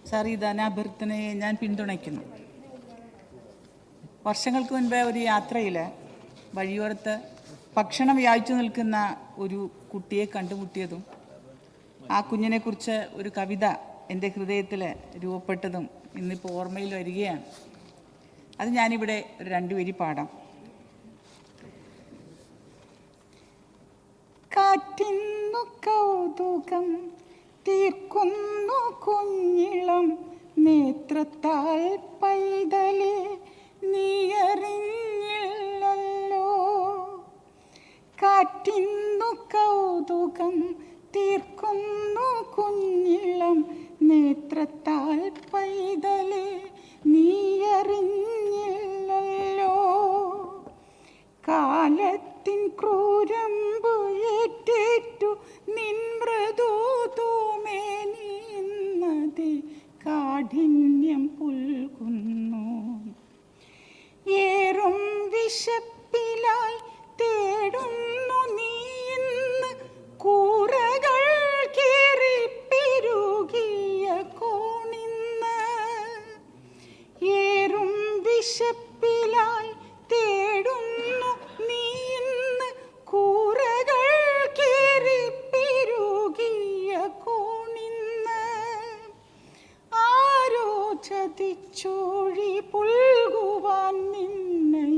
Sir, ഈ ധനാഭ്യർത്ഥനയെ ഞാൻ പിന്തുണയ്ക്കുന്നു. വർഷങ്ങൾക്ക് മുൻപേ ഒരു യാത്രയിൽ വഴിയോരത്ത് ഭക്ഷണം വ്യാഴ്ച നിൽക്കുന്ന ഒരു കുട്ടിയെ കണ്ടുമുട്ടിയതും ആ കുഞ്ഞിനെക്കുറിച്ച് ഒരു കവിത എൻ്റെ ഹൃദയത്തിൽ രൂപപ്പെട്ടതും ഇന്നിപ്പോൾ ഓർമ്മയിൽ വരികയാണ്. അത് ഞാനിവിടെ ഒരു 2 വരി പാടാം. കാറ്റിന്നു കൗതുകം തീർക്കുന്നു കുഞ്ഞിളം നേത്രത്താൽ പൈതലേ നീയറിഞ്ഞില്ലല്ലോ. കാറ്റിന്നു കൗതുകം തീർക്കുന്നു കുഞ്ഞിളം നേത്രത്താൽ പൈതലേ നീയറിഞ്ഞില്ലല്ലോ. കാലത്തിൻ ക്രൂരമ്പു ഏറ്റേറ്റു നിൻ മൃദുതൂമേനിന്നതേ കാഠിന്യം പുൽകുന്നു. ഏറും വിശപ്പിലായി തേടുന്നു നീ ഇന്ന് കൂറകൾ കീറി പെരുകിയ കോണിന്ന്. ഏറും വിശപ്പിലായി തേടുന്നു നീ ഇന്ന് കൂറകൾ കീറി പെരുകിയ കോണിന്ന്. ആരോ ചതിച്ചോഴി പുൽകുവാൻ നിന്നെ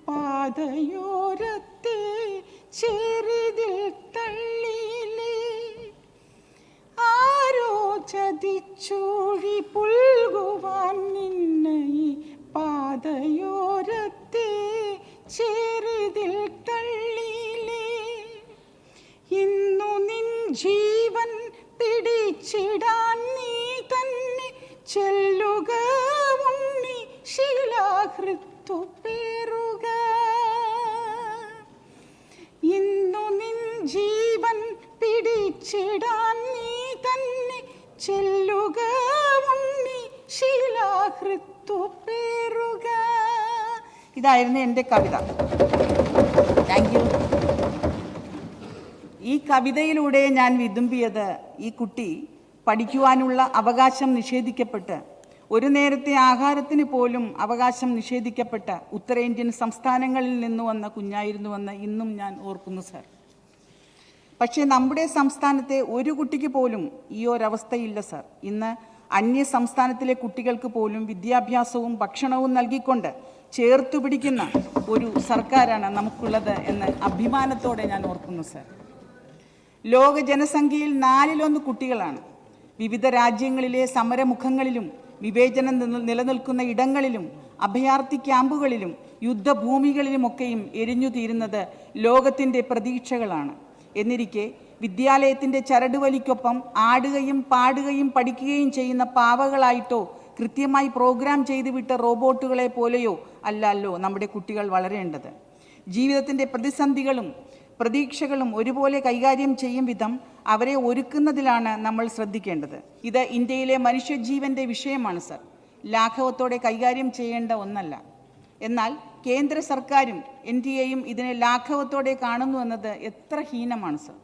പാതയോരത്തെ ചെറുതിൽ തള്ളിയിലേ. ആരോ ചതിച്ചോഴി പുൽകുവാൻ നിന്നെ പാതയോരത്തെ ചെറുതിൽ തള്ളിയിലേ. ഇന്നു നിൻ ജീവൻ പിടിച്ചിടാൻ നീ തന്നെ ചെല്ലുക ഉണ്ണി ശിലാഹൃത്തു പേറുക. ഇന്നു നിൻ ജീവൻ പിടിച്ചിടാൻ നീ തന്നെ ചെല്ലുക ഉണ്ണി ശിലാഹൃത്തു പേറുക. ഇതായിരുന്നു എൻ്റെ കവിത. Thank you. ഈ കവിതയിലൂടെ ഞാൻ വിതുമ്പിയത് ഈ കുട്ടി പഠിക്കുവാനുള്ള അവകാശം നിഷേധിക്കപ്പെട്ട് ഒരു നേരത്തെ ആഹാരത്തിന് പോലും അവകാശം നിഷേധിക്കപ്പെട്ട ഉത്തരേന്ത്യൻ സംസ്ഥാനങ്ങളിൽ നിന്ന് വന്ന കുഞ്ഞായിരുന്നുവെന്ന് ഇന്നും ഞാൻ ഓർക്കുന്നു സാർ. പക്ഷേ നമ്മുടെ സംസ്ഥാനത്തെ ഒരു കുട്ടിക്ക് പോലും ഈ ഒരവസ്ഥയില്ല സാർ. ഇന്ന് അന്യ സംസ്ഥാനത്തിലെ കുട്ടികൾക്ക് പോലും വിദ്യാഭ്യാസവും ഭക്ഷണവും നൽകിക്കൊണ്ട് ചേർത്തു പിടിക്കുന്ന ഒരു സർക്കാരാണ് നമുക്കുള്ളത് എന്ന് അഭിമാനത്തോടെ ഞാൻ ഓർക്കുന്നു സാർ. ലോക ജനസംഖ്യയിൽ 4/1 കുട്ടികളാണ്. വിവിധ രാജ്യങ്ങളിലെ സമരമുഖങ്ങളിലും വിവേചനം നിലനിൽക്കുന്ന ഇടങ്ങളിലും അഭയാർത്ഥി ക്യാമ്പുകളിലും യുദ്ധഭൂമികളിലുമൊക്കെയും എരിഞ്ഞു തീരുന്നത് ലോകത്തിൻ്റെ പ്രതീക്ഷകളാണ്. എന്നിരിക്കെ വിദ്യാലയത്തിൻ്റെ ചരടുവലിക്കൊപ്പം ആടുകയും പാടുകയും പഠിക്കുകയും ചെയ്യുന്ന പാവകളായിട്ടോ കൃത്യമായി പ്രോഗ്രാം ചെയ്തു വിട്ട റോബോട്ടുകളെ പോലെയോ അല്ലല്ലോ നമ്മുടെ കുട്ടികൾ വളരേണ്ടത്. ജീവിതത്തിൻ്റെ പ്രതിസന്ധികളും പ്രതീക്ഷകളും ഒരുപോലെ കൈകാര്യം ചെയ്യും വിധം അവരെ ഒരുക്കുന്നതിലാണ് നമ്മൾ ശ്രദ്ധിക്കേണ്ടത്. ഇത് ഇന്ത്യയിലെ മനുഷ്യജീവൻ്റെ വിഷയമാണ് സർ. ലാഘവത്തോടെ കൈകാര്യം ചെയ്യേണ്ട ഒന്നല്ല. എന്നാൽ കേന്ദ്ര സർക്കാരും NDAയും ഇതിനെ ലാഘവത്തോടെ കാണുന്നു എന്നത് എത്ര ഹീനമാണ് സർ.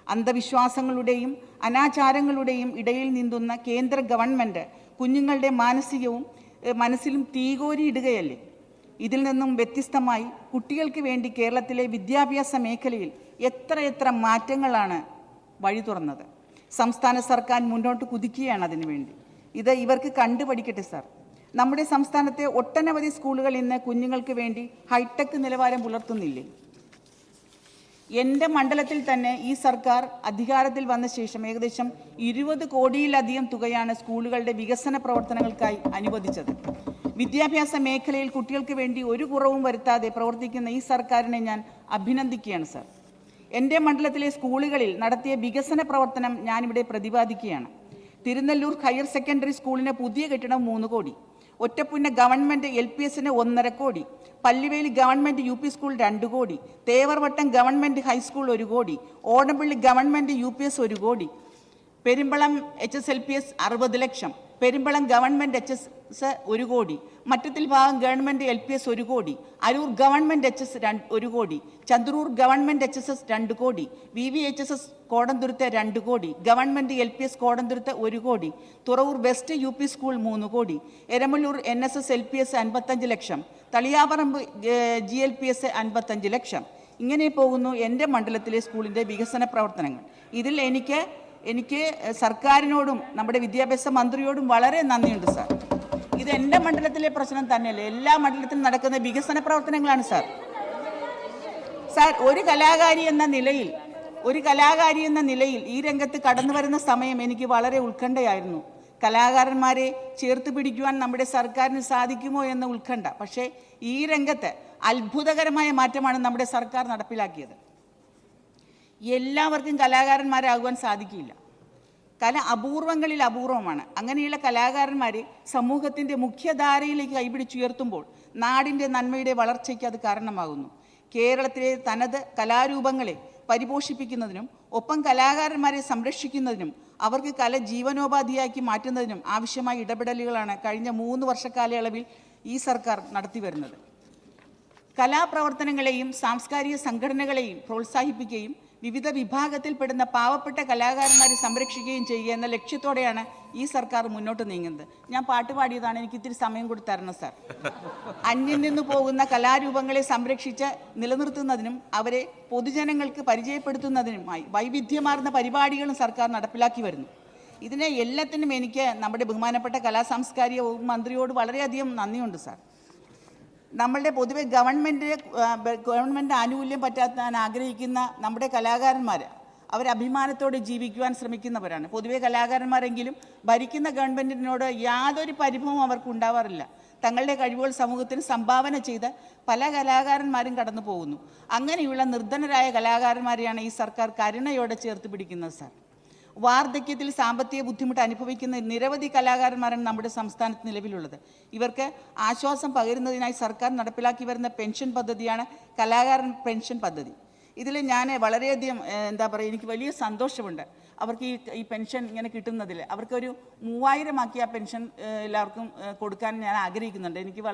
അന്ധവിശ്വാസങ്ങളുടെയും അനാചാരങ്ങളുടെയും ഇടയിൽ നീന്തുന്ന കേന്ദ്ര ഗവൺമെൻറ് കുഞ്ഞുങ്ങളുടെ മനസ്സിലും തീകോരിയിടുകയല്ലേ. ഇതിൽ നിന്നും വ്യത്യസ്തമായി കുട്ടികൾക്ക് വേണ്ടി കേരളത്തിലെ വിദ്യാഭ്യാസ മേഖലയിൽ എത്ര മാറ്റങ്ങളാണ് വഴി തുറന്നത്. സംസ്ഥാന സർക്കാർ മുന്നോട്ട് കുതിക്കുകയാണ് അതിനുവേണ്ടി. ഇത് ഇവർക്ക് കണ്ടുപഠിക്കട്ടെ സാർ. നമ്മുടെ സംസ്ഥാനത്തെ ഒട്ടനവധി സ്കൂളുകൾ ഇന്ന് കുഞ്ഞുങ്ങൾക്ക് വേണ്ടി ഹൈടെക് നിലവാരം പുലർത്തുന്നില്ലേ? എൻ്റെ മണ്ഡലത്തിൽ തന്നെ ഈ സർക്കാർ അധികാരത്തിൽ വന്ന ശേഷം ഏകദേശം 20 കോടിയിലധികം തുകയാണ് സ്കൂളുകളുടെ വികസന പ്രവർത്തനങ്ങൾക്കായി അനുവദിച്ചത്. വിദ്യാഭ്യാസ മേഖലയിൽ കുട്ടികൾക്ക് വേണ്ടി ഒരു കുറവും വരുത്താതെ പ്രവർത്തിക്കുന്ന ഈ സർക്കാരിനെ ഞാൻ അഭിനന്ദിക്കുകയാണ് സർ. എൻ്റെ മണ്ഡലത്തിലെ സ്കൂളുകളിൽ നടത്തിയ വികസന പ്രവർത്തനം ഞാനിവിടെ പ്രതിപാദിക്കുകയാണ്. തിരുനെല്ലൂർ ഹയർ സെക്കൻഡറി സ്കൂളിന് പുതിയ കെട്ടിടം 3 കോടി, ഒറ്റപ്പുന്ന ഗവൺമെൻറ് LPSന് 1.5 കോടി, പല്ലുവേലി ഗവൺമെൻറ് UP സ്കൂൾ 2 കോടി, തേവർവട്ടം ഗവൺമെൻറ് ഹൈസ്കൂൾ 1 കോടി, ഓടമ്പള്ളി ഗവൺമെൻറ് UPS 1 കോടി, പെരുമ്പളം HSLPS 60 ലക്ഷം, പെരുമ്പളം ഗവൺമെൻറ് HS 1 കോടി, മറ്റത്തിൽ ഭാഗം ഗവൺമെൻറ് LPS 1 കോടി, അരൂർ ഗവൺമെൻറ് HS 1 കോടി, ചന്ദ്രൂർ ഗവൺമെൻറ് HSS 2 കോടി, VVHSS കോടന്തുരുത്ത് 2 കോടി, ഗവൺമെൻറ് LPS കോടന്തുരുത്ത് 1 കോടി, തുറവൂർ വെസ്റ്റ് UP സ്കൂൾ 3 കോടി, എരമല്ലൂർ NSS LPS 55 ലക്ഷം, തളിയാപറമ്പ് GLPS 55 ലക്ഷം. ഇങ്ങനെ പോകുന്നു എൻ്റെ മണ്ഡലത്തിലെ സ്കൂളിൻ്റെ വികസന പ്രവർത്തനങ്ങൾ. ഇതിൽ എനിക്ക് സർക്കാരിനോടും നമ്മുടെ വിദ്യാഭ്യാസ മന്ത്രിയോടും വളരെ നന്ദിയുണ്ട് സാർ. ഇത് എൻ്റെ മണ്ഡലത്തിലെ പ്രശ്നം തന്നെയല്ല, എല്ലാ മണ്ഡലത്തിലും നടക്കുന്ന വികസന പ്രവർത്തനങ്ങളാണ് സാർ. ഒരു കലാകാരി എന്ന നിലയിൽ ഈ രംഗത്ത് കടന്നു വരുന്ന സമയം എനിക്ക് വളരെ ഉത്കണ്ഠയായിരുന്നു. കലാകാരന്മാരെ ചേർത്ത് പിടിക്കുവാൻ നമ്മുടെ സർക്കാരിന് സാധിക്കുമോ എന്ന ഉത്കണ്ഠ. പക്ഷേ ഈ രംഗത്ത് അത്ഭുതകരമായ മാറ്റമാണ് നമ്മുടെ സർക്കാർ നടപ്പിലാക്കിയത്. എല്ലാവർക്കും കലാകാരന്മാരാകുവാൻ സാധിക്കില്ല. കല അപൂർവങ്ങളിൽ അപൂർവമാണ്. അങ്ങനെയുള്ള കലാകാരന്മാരെ സമൂഹത്തിൻ്റെ മുഖ്യധാരയിലേക്ക് കൈപിടിച്ചുയർത്തുമ്പോൾ നാടിൻ്റെ നന്മയുടെ വളർച്ചയ്ക്ക് അത് കാരണമാകുന്നു. കേരളത്തിലെ തനത് കലാരൂപങ്ങളെ പരിപോഷിപ്പിക്കുന്നതിനും ഒപ്പം കലാകാരന്മാരെ സംരക്ഷിക്കുന്നതിനും അവർക്ക് കല ജീവനോപാധിയാക്കി മാറ്റുന്നതിനും ആവശ്യമായ ഇടപെടലുകളാണ് കഴിഞ്ഞ 3 വർഷക്കാലയളവിൽ ഈ സർക്കാർ നടത്തി വരുന്നത്. കലാപ്രവർത്തനങ്ങളെയും സാംസ്കാരിക സംഘടനകളെയും പ്രോത്സാഹിപ്പിക്കുകയും വിവിധ വിഭാഗത്തിൽപ്പെടുന്ന പാവപ്പെട്ട കലാകാരന്മാരെ സംരക്ഷിക്കുകയും ചെയ്യുക എന്ന ലക്ഷ്യത്തോടെയാണ് ഈ സർക്കാർ മുന്നോട്ട് നീങ്ങുന്നത്. ഞാൻ പാട്ട് പാടിയതാണ്, എനിക്ക് ഇത്തിരി സമയം കൂടി തരണം സാർ. അന്യം നിന്ന് പോകുന്ന കലാരൂപങ്ങളെ സംരക്ഷിച്ച് നിലനിർത്തുന്നതിനും അവരെ പൊതുജനങ്ങൾക്ക് പരിചയപ്പെടുത്തുന്നതിനുമായി വൈവിധ്യമാർന്ന പരിപാടികളും സർക്കാർ നടപ്പിലാക്കി വരുന്നു. ഇതിനെ എല്ലാത്തിനും എനിക്ക് നമ്മുടെ ബഹുമാനപ്പെട്ട കലാസാംസ്കാരിക വകുപ്പ് മന്ത്രിയോട് വളരെയധികം നന്ദിയുണ്ട് സാർ. നമ്മളുടെ പൊതുവെ ഗവൺമെൻറ് ആനുകൂല്യം പറ്റാൻ ആഗ്രഹിക്കുന്ന നമ്മുടെ കലാകാരന്മാർ അവർ അഭിമാനത്തോടെ ജീവിക്കുവാൻ ശ്രമിക്കുന്നവരാണ്. പൊതുവെ കലാകാരന്മാരെങ്കിലും ഭരിക്കുന്ന ഗവൺമെൻറ്റിനോട് യാതൊരു പരിഭവവും അവർക്ക് ഉണ്ടാവാറില്ല. തങ്ങളുടെ കഴിവുകൾ സമൂഹത്തിന് സംഭാവന ചെയ്ത് പല കലാകാരന്മാരും കടന്നു പോകുന്നു. അങ്ങനെയുള്ള നിർധനരായ കലാകാരന്മാരെയാണ് ഈ സർക്കാർ കരുണയോടെ ചേർത്ത് പിടിക്കുന്നത് സാർ. വാർദ്ധക്യത്തിൽ സാമ്പത്തിക ബുദ്ധിമുട്ട് അനുഭവിക്കുന്ന നിരവധി കലാകാരന്മാരാണ് നമ്മുടെ സംസ്ഥാനത്ത് നിലവിലുള്ളത്. ഇവർക്ക് ആശ്വാസം പകരുന്നതിനായി സർക്കാർ നടപ്പിലാക്കി വരുന്ന പെൻഷൻ പദ്ധതിയാണ് കലാകാരൻ പെൻഷൻ പദ്ധതി. ഇതിൽ ഞാൻ വളരെയധികം എനിക്ക് വലിയ സന്തോഷമുണ്ട്. അവർക്ക് ഈ പെൻഷൻ ഇങ്ങനെ കിട്ടുന്നതിൽ അവർക്കൊരു 3000 ആക്കി ആ പെൻഷൻ എല്ലാവർക്കും കൊടുക്കാൻ ഞാൻ ആഗ്രഹിക്കുന്നുണ്ട്. എനിക്ക്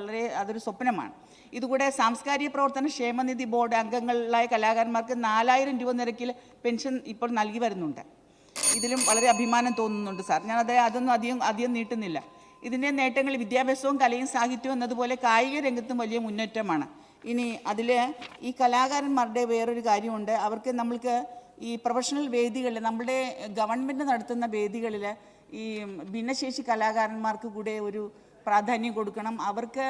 അതൊരു സ്വപ്നമാണ്. ഇതുകൂടെ സാംസ്കാരിക പ്രവർത്തന ക്ഷേമനിധി ബോർഡ് അംഗങ്ങളായ കലാകാരന്മാർക്ക് 4000 രൂപ നിരക്കിൽ പെൻഷൻ ഇപ്പോൾ നൽകി വരുന്നുണ്ട്. ഇതിലും വളരെ അഭിമാനം തോന്നുന്നുണ്ട് സാർ. അതൊന്നും അധികം നീട്ടുന്നില്ല. ഇതിൻ്റെ നേട്ടങ്ങൾ വിദ്യാഭ്യാസവും കലയും സാഹിത്യവും എന്നതുപോലെ കായിക രംഗത്തും വലിയ മുന്നേറ്റമാണ്. ഇനി അതിൽ ഈ കലാകാരന്മാരുടെ വേറൊരു കാര്യമുണ്ട്. നമ്മൾക്ക് ഈ പ്രൊഫഷണൽ വേദികളിൽ നമ്മുടെ ഗവൺമെൻറ് നടത്തുന്ന വേദികളിൽ ഈ ഭിന്നശേഷി കലാകാരന്മാർക്ക് കൂടെ ഒരു പ്രാധാന്യം കൊടുക്കണം. അവർക്ക്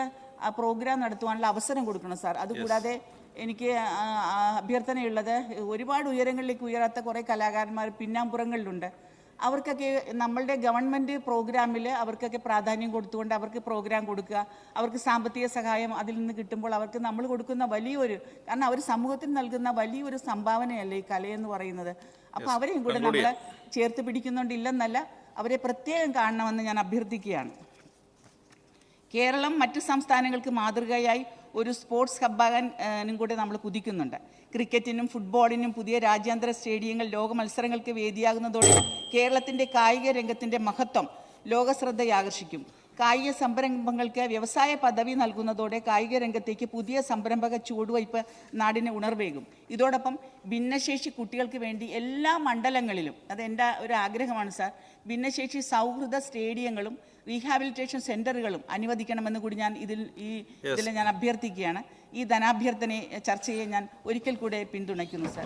പ്രോഗ്രാം നടത്തുവാനുള്ള അവസരം കൊടുക്കണം സാർ. അതുകൂടാതെ എനിക്ക് അഭ്യർത്ഥനയുള്ളത്, ഒരുപാട് ഉയരങ്ങളിലേക്ക് ഉയരാത്ത കുറേ കലാകാരന്മാർ പിന്നാമ്പുറങ്ങളിലുണ്ട്. അവർക്കൊക്കെ നമ്മളുടെ ഗവൺമെൻറ് പ്രോഗ്രാമിൽ അവർക്കൊക്കെ പ്രാധാന്യം കൊടുത്തുകൊണ്ട് അവർക്ക് പ്രോഗ്രാം കൊടുക്കുക. അവർക്ക് സാമ്പത്തിക സഹായം അതിൽ നിന്ന് കിട്ടുമ്പോൾ അവർക്ക് നമ്മൾ കൊടുക്കുന്ന കാരണം അവർ സമൂഹത്തിന് നൽകുന്ന വലിയൊരു സംഭാവനയല്ലേ ഈ കലയെന്ന് പറയുന്നത്. അപ്പോൾ അവരെയും കൂടെ നമ്മൾ ചേർത്ത് പിടിക്കുന്നുണ്ടില്ലെന്നല്ല, അവരെ പ്രത്യേകം കാണണമെന്ന് ഞാൻ അഭ്യർത്ഥിക്കുകയാണ്. കേരളം മറ്റ് സംസ്ഥാനങ്ങൾക്ക് മാതൃകയായി ഒരു സ്പോർട്സ് ഹബ്ബാകാനും കൂടെ നമ്മൾ കുതിക്കുന്നുണ്ട്. ക്രിക്കറ്റിനും ഫുട്ബോളിനും പുതിയ രാജ്യാന്തര സ്റ്റേഡിയങ്ങൾ ലോക മത്സരങ്ങൾക്ക് വേദിയാകുന്നതോടെ കേരളത്തിൻ്റെ കായിക രംഗത്തിൻ്റെ മഹത്വം ലോകശ്രദ്ധയാകർഷിക്കും. കായിക സംരംഭങ്ങൾക്ക് വ്യവസായ പദവി നൽകുന്നതോടെ കായിക രംഗത്തേക്ക് പുതിയ സംരംഭക ചുവടുവയ്പ് നാടിന് ഉണർവേകും. ഇതോടൊപ്പം ഭിന്നശേഷി കുട്ടികൾക്ക് വേണ്ടി എല്ലാ മണ്ഡലങ്ങളിലും, അതെൻ്റെ ഒരു ആഗ്രഹമാണ് സാർ, ഭിന്നശേഷി സൗഹൃദ സ്റ്റേഡിയങ്ങളും റീഹാബിലിറ്റേഷൻ സെൻ്ററുകളും അനുവദിക്കണമെന്ന് കൂടി ഞാൻ ഇതിൽ ഞാൻ അഭ്യർത്ഥിക്കുകയാണ്. ഈ ധനാഭ്യർത്ഥനയെ ചർച്ചയെ ഞാൻ ഒരിക്കൽ കൂടെ പിന്തുണയ്ക്കുന്നു സാർ.